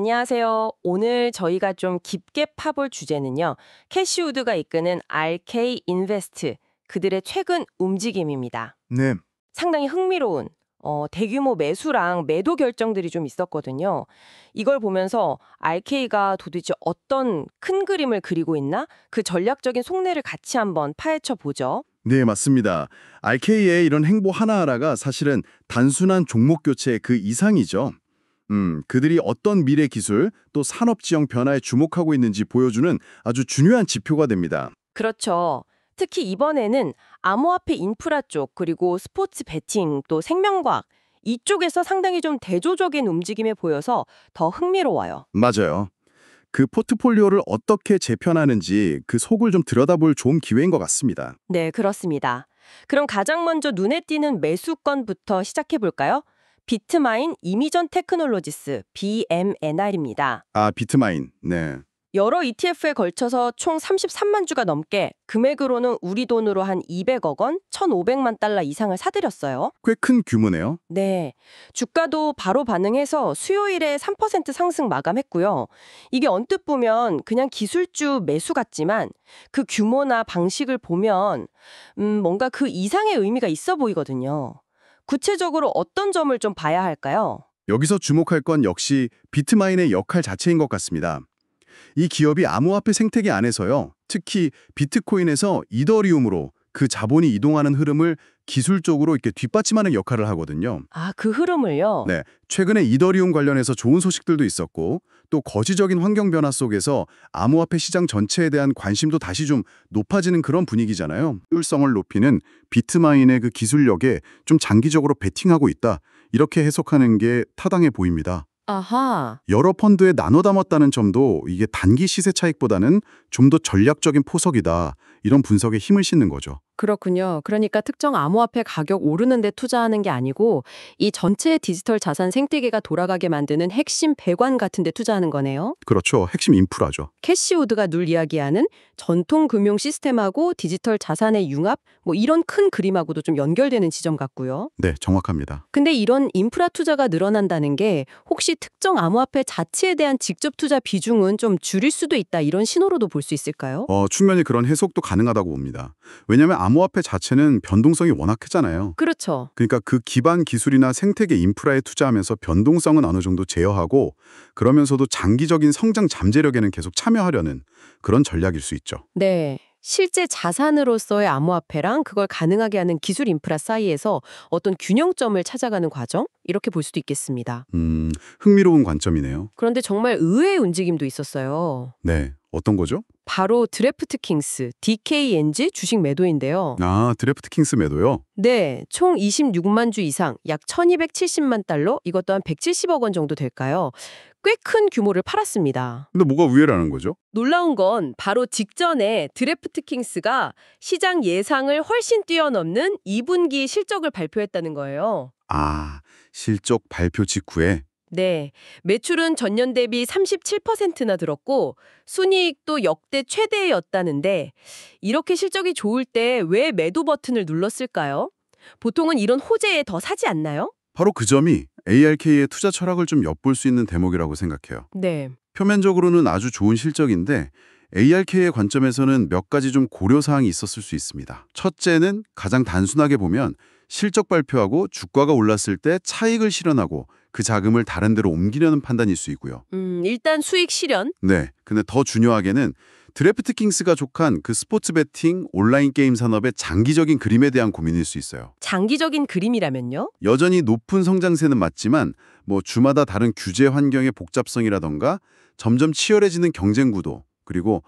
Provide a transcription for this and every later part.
안녕하세요. 오늘 저희가 좀 깊게 파볼 주제는요. 캐시우드가 이끄는 RK 인베스트, 그들의 최근 움직임입니다. 네, 상당히 흥미로운 대규모 매수랑 매도 결정들이 좀 있었거든요. 이걸 보면서 RK가 도대체 어떤 큰 그림을 그리고 있나? 그 전략적인 속내를 같이 한번 파헤쳐 보죠. 네, 맞습니다. RK의 이런 행보 하나하나가 사실은 단순한 종목 교체 그 이상이죠. 그들이 어떤 미래 기술 또 산업 지형 변화에 주목하고 있는지 보여주는 아주 중요한 지표가 됩니다. 그렇죠. 특히 이번에는 암호화폐 인프라 쪽, 그리고 스포츠 베팅, 또 생명과학, 이쪽에서 상당히 좀 대조적인 움직임이 보여서 더 흥미로워요. 맞아요. 그 포트폴리오를 어떻게 재편하는지 그 속을 좀 들여다볼 좋은 기회인 것 같습니다. 네, 그렇습니다. 그럼 가장 먼저 눈에 띄는 매수건부터 시작해 볼까요? 비트마인 이미전 테크놀로지스, BMNR입니다. 아, 비트마인. 네. 여러 ETF에 걸쳐서 총 33만 주가 넘게 금액으로는 우리 돈으로 한 200억 원, 1,500만 달러 이상을 사들였어요. 꽤 큰 규모네요. 네. 주가도 바로 반응해서 수요일에 3% 상승 마감했고요. 이게 언뜻 보면 그냥 기술주 매수 같지만 그 규모나 방식을 보면 뭔가 그 이상의 의미가 있어 보이거든요. 구체적으로 어떤 점을 좀 봐야 할까요? 여기서 주목할 건 역시 비트마인의 역할 자체인 것 같습니다. 이 기업이 암호화폐 생태계 안에서요. 특히 비트코인에서 이더리움으로 그 자본이 이동하는 흐름을 기술적으로 이렇게 뒷받침하는 역할을 하거든요. 아, 그 흐름을요? 네, 최근에 이더리움 관련해서 좋은 소식들도 있었고 또 거시적인 환경 변화 속에서 암호화폐 시장 전체에 대한 관심도 다시 좀 높아지는 그런 분위기잖아요. 효율성을 높이는 비트마인의 그 기술력에 좀 장기적으로 베팅하고 있다. 이렇게 해석하는 게 타당해 보입니다. 아하. 여러 펀드에 나눠 담았다는 점도 이게 단기 시세 차익보다는 좀 더 전략적인 포석이다. 이런 분석에 힘을 싣는 거죠. 그렇군요. 그러니까 특정 암호화폐 가격 오르는 데 투자하는 게 아니고 이 전체 디지털 자산 생태계가 돌아가게 만드는 핵심 배관 같은 데 투자하는 거네요. 그렇죠. 핵심 인프라죠. 캐시우드가 늘 이야기하는 전통 금융 시스템하고 디지털 자산의 융합 뭐 이런 큰 그림하고도 좀 연결되는 지점 같고요. 네, 정확합니다. 근데 이런 인프라 투자가 늘어난다는 게 혹시 특정 암호화폐 자체에 대한 직접 투자 비중은 좀 줄일 수도 있다 이런 신호로도 볼 수 있을까요? 충분히 그런 해석도 가능하다고 봅니다. 왜냐하면 암호화폐 자체는 변동성이 워낙 크잖아요. 그렇죠. 그러니까 그 기반 기술이나 생태계 인프라에 투자하면서 변동성은 어느 정도 제어하고 그러면서도 장기적인 성장 잠재력에는 계속 참여하려는 그런 전략일 수 있죠. 네. 실제 자산으로서의 암호화폐랑 그걸 가능하게 하는 기술 인프라 사이에서 어떤 균형점을 찾아가는 과정? 이렇게 볼 수도 있겠습니다. 흥미로운 관점이네요. 그런데 정말 의외의 움직임도 있었어요. 네, 어떤 거죠? 바로 드래프트 킹스, DKNG 주식 매도인데요. 아, 드래프트 킹스 매도요? 네, 총 26만 주 이상, 약 1270만 달러, 이것 또한 170억 원 정도 될까요? 꽤 큰 규모를 팔았습니다. 근데 뭐가 우회라는 거죠? 놀라운 건 바로 직전에 드래프트 킹스가 시장 예상을 훨씬 뛰어넘는 2분기 실적을 발표했다는 거예요. 아, 실적 발표 직후에 네, 매출은 전년 대비 37%나 늘었고 순이익도 역대 최대였다는데 이렇게 실적이 좋을 때 왜 매도 버튼을 눌렀을까요? 보통은 이런 호재에 더 사지 않나요? 바로 그 점이 ARK의 투자 철학을 좀 엿볼 수 있는 대목이라고 생각해요. 네. 표면적으로는 아주 좋은 실적인데 ARK의 관점에서는 몇 가지 좀 고려사항이 있었을 수 있습니다. 첫째는 가장 단순하게 보면 실적 발표하고 주가가 올랐을 때 차익을 실현하고 그 자금을 다른 데로 옮기려는 판단일 수 있고요. 일단 수익 실현. 네, 근데 더 중요하게는 드래프트 킹스가 족한 그 스포츠 베팅 온라인 게임 산업의 장기적인 그림에 대한 고민일 수 있어요. 장기적인 그림이라면요? 여전히 높은 성장세는 맞지만 뭐 주마다 다른 규제 환경의 복잡성이라던가 점점 치열해지는 경쟁 구도 그리고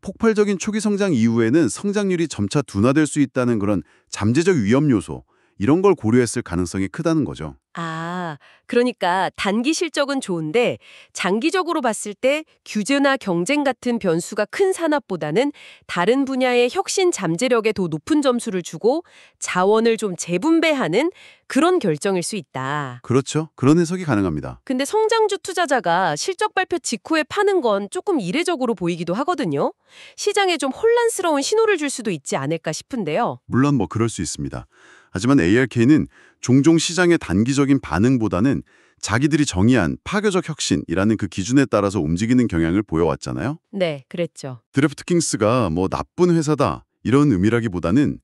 폭발적인 초기 성장 이후에는 성장률이 점차 둔화될 수 있다는 그런 잠재적 위험 요소 이런 걸 고려했을 가능성이 크다는 거죠. 아, 그러니까 단기 실적은 좋은데 장기적으로 봤을 때 규제나 경쟁 같은 변수가 큰 산업보다는 다른 분야의 혁신 잠재력에 더 높은 점수를 주고 자원을 좀 재분배하는 그런 결정일 수 있다. 그렇죠. 그런 해석이 가능합니다. 근데 성장주 투자자가 실적 발표 직후에 파는 건 조금 이례적으로 보이기도 하거든요. 시장에 좀 혼란스러운 신호를 줄 수도 있지 않을까 싶은데요. 물론 뭐 그럴 수 있습니다. 하지만 ARK는 종종 시장의 단기적인 반응보다는 자기들이 정의한 파괴적 혁신이라는 그 기준에 따라서 움직이는 경향을 보여왔잖아요. 네, 그랬죠. 드래프트킹스가 뭐 나쁜 회사다 이런 의미라기보다는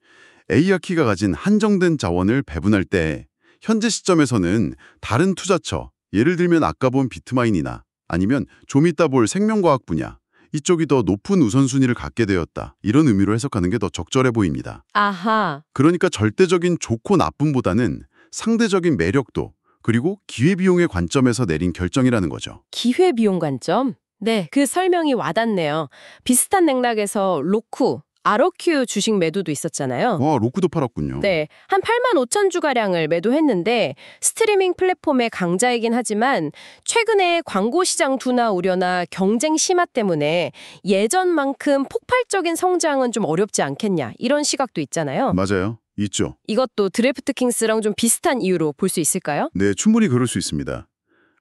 ARK가 가진 한정된 자원을 배분할 때 현재 시점에서는 다른 투자처, 예를 들면 아까 본 비트마인이나 아니면 좀 이따 볼 생명과학 분야, 이쪽이 더 높은 우선순위를 갖게 되었다. 이런 의미로 해석하는 게 더 적절해 보입니다. 아하. 그러니까 절대적인 좋고 나쁨보다는 상대적인 매력도 그리고 기회비용의 관점에서 내린 결정이라는 거죠. 기회비용 관점? 네, 그 설명이 와닿네요. 비슷한 맥락에서 로쿠, ROQ 주식 매도도 있었잖아요. 와, 로쿠도 팔았군요. 네, 한 8만 5천 주가량을 매도했는데 스트리밍 플랫폼의 강자이긴 하지만 최근에 광고 시장 둔화 우려나 경쟁 심화 때문에 예전만큼 폭발적인 성장은 좀 어렵지 않겠냐 이런 시각도 있잖아요. 맞아요. 있죠. 이것도 드래프트킹스랑 좀 비슷한 이유로 볼 수 있을까요? 네, 충분히 그럴 수 있습니다.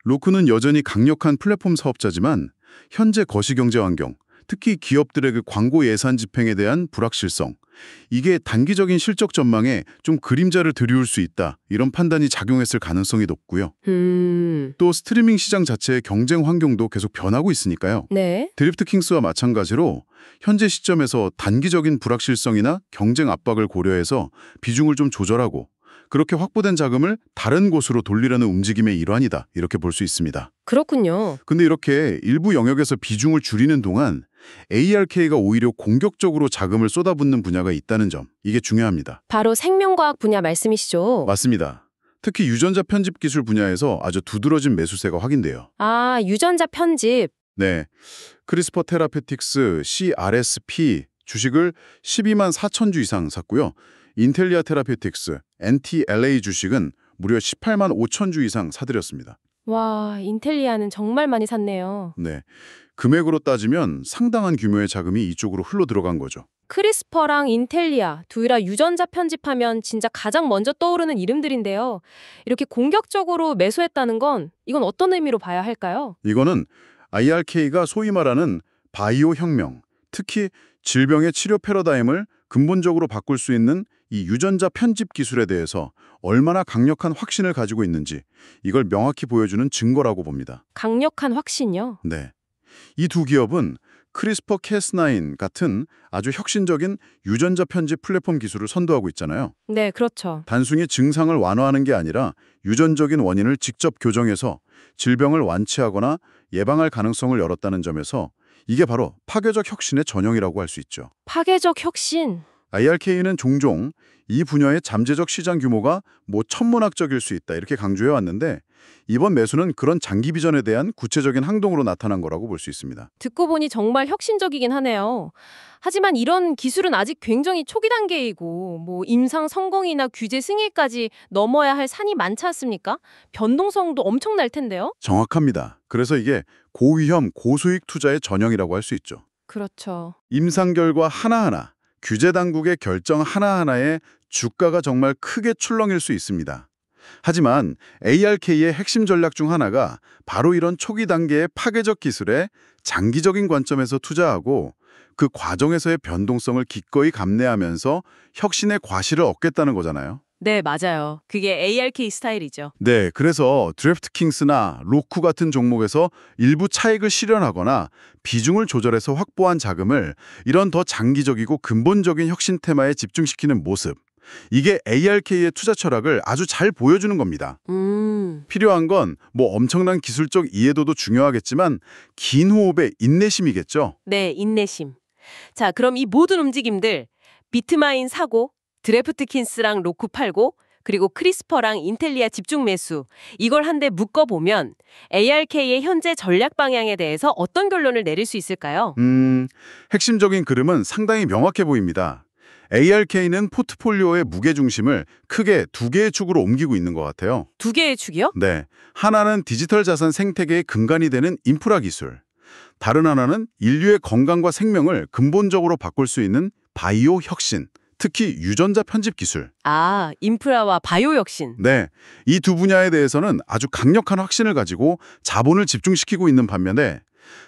로쿠는 여전히 강력한 플랫폼 사업자지만 현재 거시경제 환경, 특히 기업들의 그 광고 예산 집행에 대한 불확실성, 이게 단기적인 실적 전망에 좀 그림자를 드리울 수 있다. 이런 판단이 작용했을 가능성이 높고요. 또 스트리밍 시장 자체의 경쟁 환경도 계속 변하고 있으니까요. 네. 드래프트킹스와 마찬가지로 현재 시점에서 단기적인 불확실성이나 경쟁 압박을 고려해서 비중을 좀 조절하고 그렇게 확보된 자금을 다른 곳으로 돌리려는 움직임의 일환이다. 이렇게 볼 수 있습니다. 그렇군요. 근데 이렇게 일부 영역에서 비중을 줄이는 동안 ARK가 오히려 공격적으로 자금을 쏟아붓는 분야가 있다는 점, 이게 중요합니다. 바로 생명과학 분야 말씀이시죠? 맞습니다. 특히 유전자 편집 기술 분야에서 아주 두드러진 매수세가 확인돼요. 아, 유전자 편집. 네, 크리스퍼 테라페틱스 CRSP 주식을 12만 4천 주 이상 샀고요. 인텔리아 테라페틱스 NTLA 주식은 무려 18만 5천 주 이상 사들였습니다. 와, 인텔리아는 정말 많이 샀네요. 네, 금액으로 따지면 상당한 규모의 자금이 이쪽으로 흘러 들어간 거죠. 크리스퍼랑 인텔리아, 둘이라 유전자 편집하면 진짜 가장 먼저 떠오르는 이름들인데요. 이렇게 공격적으로 매수했다는 건 이건 어떤 의미로 봐야 할까요? 이거는 IRK가 소위 말하는 바이오 혁명, 특히 질병의 치료 패러다임을 근본적으로 바꿀 수 있는 이 유전자 편집 기술에 대해서 얼마나 강력한 확신을 가지고 있는지 이걸 명확히 보여주는 증거라고 봅니다. 강력한 확신요? 네, 이 두 기업은 크리스퍼 캐스9 같은 아주 혁신적인 유전자 편집 플랫폼 기술을 선도하고 있잖아요. 네, 그렇죠. 단순히 증상을 완화하는 게 아니라 유전적인 원인을 직접 교정해서 질병을 완치하거나 예방할 가능성을 열었다는 점에서 이게 바로 파괴적 혁신의 전형이라고 할 수 있죠. 파괴적 혁신. IRK는 종종 이 분야의 잠재적 시장 규모가 뭐 천문학적일 수 있다 이렇게 강조해 왔는데 이번 매수는 그런 장기 비전에 대한 구체적인 항동으로 나타난 거라고 볼 수 있습니다. 듣고 보니 정말 혁신적이긴 하네요. 하지만 이런 기술은 아직 굉장히 초기 단계이고 뭐 임상 성공이나 규제 승인까지 넘어야 할 산이 많지 않습니까? 변동성도 엄청날 텐데요. 정확합니다. 그래서 이게 고위험, 고수익 투자의 전형이라고 할 수 있죠. 그렇죠. 임상 결과 하나하나, 규제 당국의 결정 하나하나에 주가가 정말 크게 출렁일 수 있습니다. 하지만 ARK의 핵심 전략 중 하나가 바로 이런 초기 단계의 파괴적 기술에 장기적인 관점에서 투자하고 그 과정에서의 변동성을 기꺼이 감내하면서 혁신의 과실을 얻겠다는 거잖아요. 네, 맞아요. 그게 ARK 스타일이죠. 네, 그래서 드래프트킹스나 로쿠 같은 종목에서 일부 차익을 실현하거나 비중을 조절해서 확보한 자금을 이런 더 장기적이고 근본적인 혁신 테마에 집중시키는 모습, 이게 ARK의 투자 철학을 아주 잘 보여주는 겁니다. 필요한 건 뭐 엄청난 기술적 이해도도 중요하겠지만 긴 호흡의 인내심이겠죠. 네, 인내심. 자, 그럼 이 모든 움직임들 비트마인 사고, 드래프트킨스랑 로쿠 팔고, 그리고 크리스퍼랑 인텔리아 집중 매수, 이걸 한데 묶어보면 ARK의 현재 전략 방향에 대해서 어떤 결론을 내릴 수 있을까요? 핵심적인 그림은 상당히 명확해 보입니다. ARK는 포트폴리오의 무게중심을 크게 두 개의 축으로 옮기고 있는 것 같아요. 두 개의 축이요? 네, 하나는 디지털 자산 생태계의 근간이 되는 인프라 기술, 다른 하나는 인류의 건강과 생명을 근본적으로 바꿀 수 있는 바이오 혁신, 특히 유전자 편집 기술. 아, 인프라와 바이오 혁신. 네, 이 두 분야에 대해서는 아주 강력한 확신을 가지고 자본을 집중시키고 있는 반면에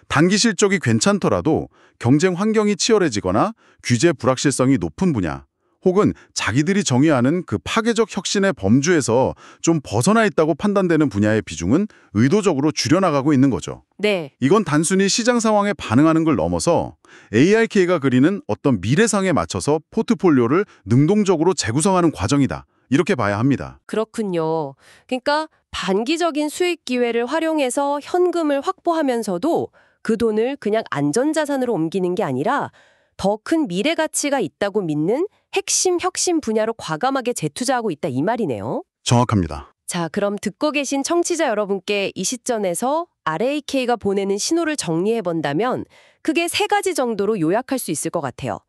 단기 실적이 괜찮더라도 경쟁 환경이 치열해지거나 규제 불확실성이 높은 분야, 혹은 자기들이 정의하는 그 파괴적 혁신의 범주에서 좀 벗어나 있다고 판단되는 분야의 비중은 의도적으로 줄여나가고 있는 거죠. 네. 이건 단순히 시장 상황에 반응하는 걸 넘어서 ARK가 그리는 어떤 미래상에 맞춰서 포트폴리오를 능동적으로 재구성하는 과정이다. 이렇게 봐야 합니다. 그렇군요. 그러니까 반기적인 수익 기회를 활용해서 현금을 확보하면서도 그 돈을 그냥 안전자산으로 옮기는 게 아니라 더 큰 미래 가치가 있다고 믿는 핵심 혁신 분야로 과감하게 재투자하고 있다 이 말이네요. 정확합니다. 자, 그럼 듣고 계신 청취자 여러분께 이 시점에서 RAK가 보내는 신호를 정리해 본다면 크게 세 가지 정도로 요약할 수 있을 것 같아요.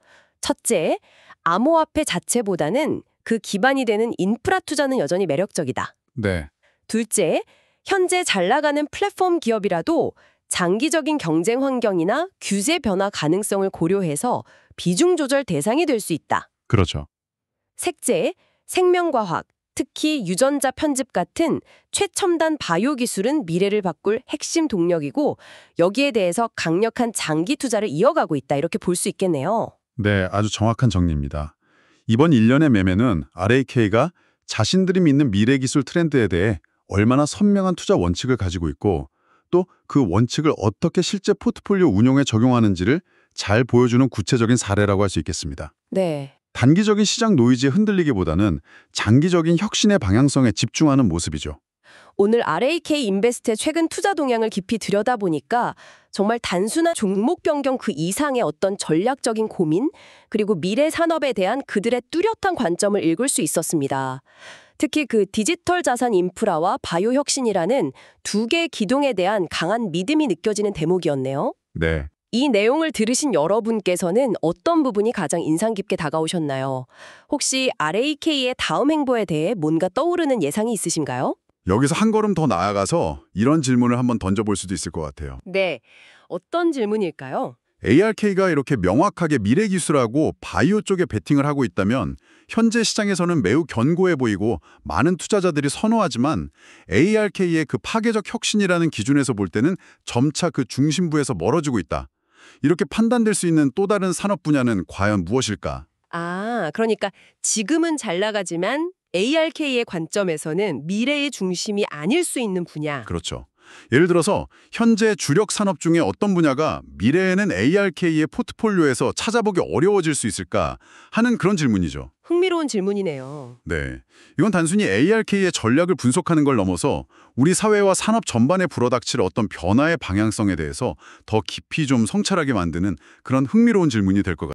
첫째, 암호화폐 자체보다는 그 기반이 되는 인프라 투자는 여전히 매력적이다. 네. 둘째, 현재 잘 나가는 플랫폼 기업이라도 장기적인 경쟁 환경이나 규제 변화 가능성을 고려해서 비중 조절 대상이 될 수 있다. 그렇죠. 셋째, 생명과학, 특히 유전자 편집 같은 최첨단 바이오 기술은 미래를 바꿀 핵심 동력이고 여기에 대해서 강력한 장기 투자를 이어가고 있다. 이렇게 볼 수 있겠네요. 네, 아주 정확한 정리입니다. 이번 일련의 매매는 RAK가 자신들이 믿는 미래 기술 트렌드에 대해 얼마나 선명한 투자 원칙을 가지고 있고 또 그 원칙을 어떻게 실제 포트폴리오 운용에 적용하는지를 잘 보여주는 구체적인 사례라고 할 수 있겠습니다. 네. 단기적인 시장 노이즈에 흔들리기보다는 장기적인 혁신의 방향성에 집중하는 모습이죠. 오늘 RAK 인베스트의 최근 투자 동향을 깊이 들여다보니까 정말 단순한 종목 변경 그 이상의 어떤 전략적인 고민 그리고 미래 산업에 대한 그들의 뚜렷한 관점을 읽을 수 있었습니다. 특히 그 디지털 자산 인프라와 바이오 혁신이라는 두 개의 기동에 대한 강한 믿음이 느껴지는 대목이었네요. 네. 이 내용을 들으신 여러분께서는 어떤 부분이 가장 인상 깊게 다가오셨나요? 혹시 RAK의 다음 행보에 대해 뭔가 떠오르는 예상이 있으신가요? 여기서 한 걸음 더 나아가서 이런 질문을 한번 던져볼 수도 있을 것 같아요. 네. 어떤 질문일까요? ARK가 이렇게 명확하게 미래 기술하고 바이오 쪽에 베팅을 하고 있다면 현재 시장에서는 매우 견고해 보이고 많은 투자자들이 선호하지만 ARK의 그 파괴적 혁신이라는 기준에서 볼 때는 점차 그 중심부에서 멀어지고 있다. 이렇게 판단될 수 있는 또 다른 산업 분야는 과연 무엇일까? 아, 그러니까 지금은 잘 나가지만 ARK의 관점에서는 미래의 중심이 아닐 수 있는 분야. 그렇죠. 예를 들어서 현재 주력 산업 중에 어떤 분야가 미래에는 ARK의 포트폴리오에서 찾아보기 어려워질 수 있을까 하는 그런 질문이죠. 흥미로운 질문이네요. 네, 이건 단순히 ARK의 전략을 분석하는 걸 넘어서 우리 사회와 산업 전반에 불어닥칠 어떤 변화의 방향성에 대해서 더 깊이 좀 성찰하게 만드는 그런 흥미로운 질문이 될 것 같아요.